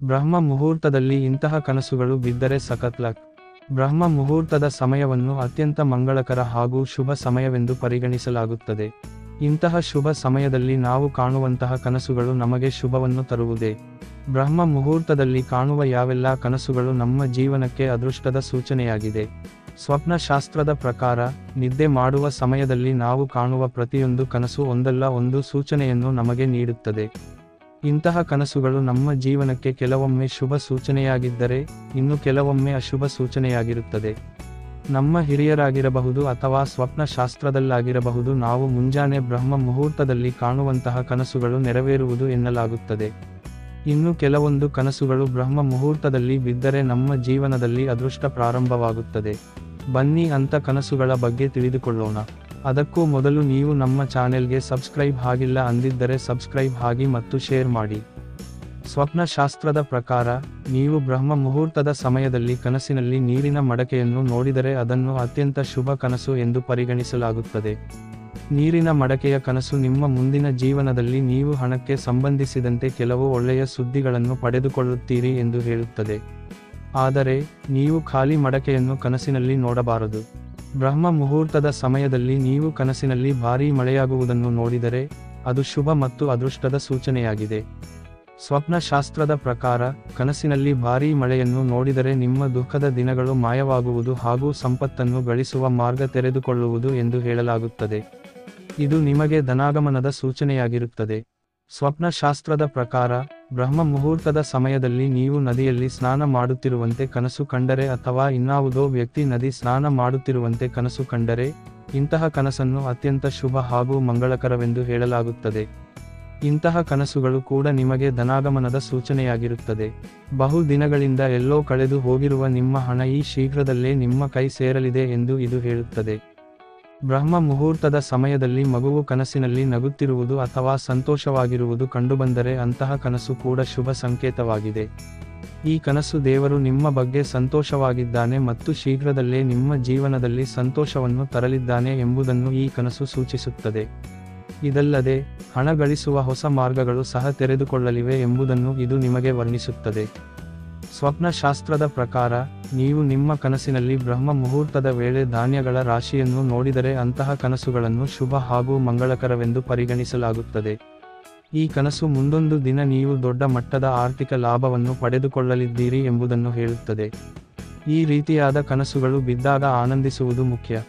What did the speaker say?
ಬ್ರಹ್ಮ ಮುಹೂರ್ತದಲ್ಲಿ ಇಂತಹ ಕನಸುಗಳು ಬಿದ್ದರೆ ಸಖತ್ ಲಕ್. ಬ್ರಹ್ಮ ಮುಹೂರ್ತದ ಸಮಯವನ್ನು ಅತ್ಯಂತ ಮಂಗಳಕರ ಹಾಗೂ ಶುಭ ಸಮಯವೆಂದು ಪರಿಗಣಿಸಲಾಗುತ್ತದೆ. ಇಂತಹ ಶುಭ ಸಮಯದಲ್ಲಿ ನಾವು ಕಾಣುವಂತಹ ಕನಸುಗಳು ನಮಗೆ ಶುಭವನ್ನು ತರುವುದೇ. ಬ್ರಹ್ಮ ಮುಹೂರ್ತದಲ್ಲಿ ಕಾಣುವ ಯಾವೆಲ್ಲ ಕನಸುಗಳು ನಮ್ಮ ಜೀವನಕ್ಕೆ ಅದೃಷ್ಟದ ಸೂಚನೆಯಾಗಿದೆ. ಸ್ವಪ್ನ ಶಾಸ್ತ್ರದ ಪ್ರಕಾರ ನಿದ್ದೆ ಮಾಡುವ ಸಮಯದಲ್ಲಿ ನಾವು ಕಾಣುವ ಪ್ರತಿಯೊಂದು ಕನಸು ಒಂದಲ್ಲ ಒಂದು ಸೂಚನೆಯನ್ನು ನಮಗೆ ನೀಡುತ್ತದೆ. ಇಂತಹ ಕನಸುಗಳು ನಮ್ಮ ಜೀವನಕ್ಕೆ ಕೆಲವೊಮ್ಮೆ ಶುಭ ಸೂಚನೆಯಾಗಿದ್ದರೆ ಇನ್ನು ಕೆಲವೊಮ್ಮೆ ಅಶುಭ ಸೂಚನೆಯಾಗಿರುತ್ತದೆ. ನಮ್ಮ ಹಿರಿಯರಾಗಿರಬಹುದು ಅಥವಾ ಸ್ವಪ್ನ ಶಾಸ್ತ್ರದಲ್ಲಾಗಿರಬಹುದು, ನಾವು ಮುಂಜಾನೆ ಬ್ರಹ್ಮ ಮುಹೂರ್ತದಲ್ಲಿ ಕಾಣುವಂತಹ ಕನಸುಗಳು ನೆರವೇರುವುದು ಎನ್ನಲಾಗುತ್ತದೆ. ಇನ್ನು ಕೆಲವೊಂದು ಕನಸುಗಳು ಬ್ರಹ್ಮ ಮುಹೂರ್ತದಲ್ಲಿ ಬಿದ್ದರೆ ನಮ್ಮ ಜೀವನದಲ್ಲಿ ಅದೃಷ್ಟ ಪ್ರಾರಂಭವಾಗುತ್ತದೆ. ಬನ್ನಿ ಅಂಥ ಕನಸುಗಳ ಬಗ್ಗೆ ತಿಳಿದುಕೊಳ್ಳೋಣ. ಅದಕ್ಕೂ ಮೊದಲು ನೀವು ನಮ್ಮ ಚಾನೆಲ್ಗೆ ಸಬ್ಸ್ಕ್ರೈಬ್ ಆಗಿಲ್ಲ ಅಂದಿದ್ದರೆ ಸಬ್ಸ್ಕ್ರೈಬ್ ಆಗಿ ಮತ್ತು ಶೇರ್ ಮಾಡಿ. ಸ್ವಪ್ನ ಶಾಸ್ತ್ರದ ಪ್ರಕಾರ ನೀವು ಬ್ರಹ್ಮ ಮುಹೂರ್ತದ ಸಮಯದಲ್ಲಿ ಕನಸಿನಲ್ಲಿ ನೀರಿನ ಮಡಕೆಯನ್ನು ನೋಡಿದರೆ ಅದನ್ನು ಅತ್ಯಂತ ಶುಭ ಕನಸು ಎಂದು ಪರಿಗಣಿಸಲಾಗುತ್ತದೆ. ನೀರಿನ ಮಡಕೆಯ ಕನಸು ನಿಮ್ಮ ಮುಂದಿನ ಜೀವನದಲ್ಲಿ ನೀವು ಹಣಕ್ಕೆ ಸಂಬಂಧಿಸಿದಂತೆ ಕೆಲವು ಒಳ್ಳೆಯ ಸುದ್ದಿಗಳನ್ನು ಪಡೆದುಕೊಳ್ಳುತ್ತೀರಿ ಎಂದು ಹೇಳುತ್ತದೆ. ಆದರೆ ನೀವು ಖಾಲಿ ಮಡಕೆಯನ್ನು ಕನಸಿನಲ್ಲಿ ನೋಡಬಾರದು. ಬ್ರಹ್ಮ ಮುಹೂರ್ತದ ಸಮಯದಲ್ಲಿ ನೀವು ಕನಸಿನಲ್ಲಿ ಭಾರೀ ಮಳೆಯಾಗುವುದನ್ನು ನೋಡಿದರೆ ಅದು ಶುಭ ಮತ್ತು ಅದೃಷ್ಟದ ಸೂಚನೆಯಾಗಿದೆ. ಸ್ವಪ್ನ ಶಾಸ್ತ್ರದ ಪ್ರಕಾರ ಕನಸಿನಲ್ಲಿ ಭಾರೀ ಮಳೆಯನ್ನು ನೋಡಿದರೆ ನಿಮ್ಮ ದುಃಖದ ದಿನಗಳು ಮಾಯವಾಗುವುದು ಹಾಗೂ ಸಂಪತ್ತನ್ನು ಗಳಿಸುವ ಮಾರ್ಗ ತೆರೆದುಕೊಳ್ಳುವುದು ಎಂದು ಹೇಳಲಾಗುತ್ತದೆ. ಇದು ನಿಮಗೆ ಧನಾಗಮನದ ಸೂಚನೆಯಾಗಿರುತ್ತದೆ. ಸ್ವಪ್ನ ಶಾಸ್ತ್ರದ ಪ್ರಕಾರ ಬ್ರಹ್ಮ ಮುಹೂರ್ತದ ಸಮಯದಲ್ಲಿ ನೀವು ನದಿಯಲ್ಲಿ ಸ್ನಾನ ಮಾಡುತ್ತಿರುವಂತೆ ಕನಸು ಕಂಡರೆ ಅಥವಾ ಇನ್ನಾವುದೋ ವ್ಯಕ್ತಿ ನದಿ ಸ್ನಾನ ಮಾಡುತ್ತಿರುವಂತೆ ಕನಸು ಕಂಡರೆ ಇಂತಹ ಕನಸನ್ನು ಅತ್ಯಂತ ಶುಭ ಹಾಗೂ ಮಂಗಳಕರವೆಂದು ಹೇಳಲಾಗುತ್ತದೆ. ಇಂತಹ ಕನಸುಗಳು ಕೂಡ ನಿಮಗೆ ಧನಾಗಮನದ ಸೂಚನೆಯಾಗಿರುತ್ತದೆ. ಬಹು ದಿನಗಳಿಂದ ಎಲ್ಲೋ ಕಳೆದು ಹೋಗಿರುವ ನಿಮ್ಮ ಹಣ ಈ ಶೀಘ್ರದಲ್ಲೇ ನಿಮ್ಮ ಕೈ ಸೇರಲಿದೆ ಎಂದು ಇದು ಹೇಳುತ್ತದೆ. ಬ್ರಹ್ಮ ಮುಹೂರ್ತದ ಸಮಯದಲ್ಲಿ ಮಗುವು ಕನಸಿನಲ್ಲಿ ನಗುತ್ತಿರುವುದು ಅಥವಾ ಸಂತೋಷವಾಗಿರುವುದು ಕಂಡುಬಂದರೆ ಅಂತಹ ಕನಸು ಕೂಡ ಶುಭ ಸಂಕೇತವಾಗಿದೆ. ಈ ಕನಸು ದೇವರು ನಿಮ್ಮ ಬಗ್ಗೆ ಸಂತೋಷವಾಗಿದ್ದಾನೆ ಮತ್ತು ಶೀಘ್ರದಲ್ಲೇ ನಿಮ್ಮ ಜೀವನದಲ್ಲಿ ಸಂತೋಷವನ್ನು ತರಲಿದ್ದಾನೆ ಎಂಬುದನ್ನು ಈ ಕನಸು ಸೂಚಿಸುತ್ತದೆ. ಇದಲ್ಲದೆ ಹಣ ಗಳಿಸುವ ಹೊಸ ಮಾರ್ಗಗಳು ಸಹ ತೆರೆದುಕೊಳ್ಳಲಿವೆ ಎಂಬುದನ್ನು ಇದು ನಿಮಗೆ ವರ್ಣಿಸುತ್ತದೆ. ಸ್ವಪ್ನ ಶಾಸ್ತ್ರದ ಪ್ರಕಾರ ನೀವು ನಿಮ್ಮ ಕನಸಿನಲ್ಲಿ ಬ್ರಹ್ಮ ಮುಹೂರ್ತದ ವೇಳೆ ಧಾನ್ಯಗಳ ರಾಶಿಯನ್ನು ನೋಡಿದರೆ ಅಂತಹ ಕನಸುಗಳನ್ನು ಶುಭ ಹಾಗೂ ಮಂಗಳಕರವೆಂದು ಪರಿಗಣಿಸಲಾಗುತ್ತದೆ. ಈ ಕನಸು ಮುಂದೊಂದು ದಿನ ನೀವು ದೊಡ್ಡ ಮಟ್ಟದ ಆರ್ಥಿಕ ಲಾಭವನ್ನು ಪಡೆದುಕೊಳ್ಳಲಿದ್ದೀರಿ ಎಂಬುದನ್ನು ಹೇಳುತ್ತದೆ. ಈ ರೀತಿಯಾದ ಕನಸುಗಳು ಬಿದ್ದಾಗ ಆನಂದಿಸುವುದು ಮುಖ್ಯ.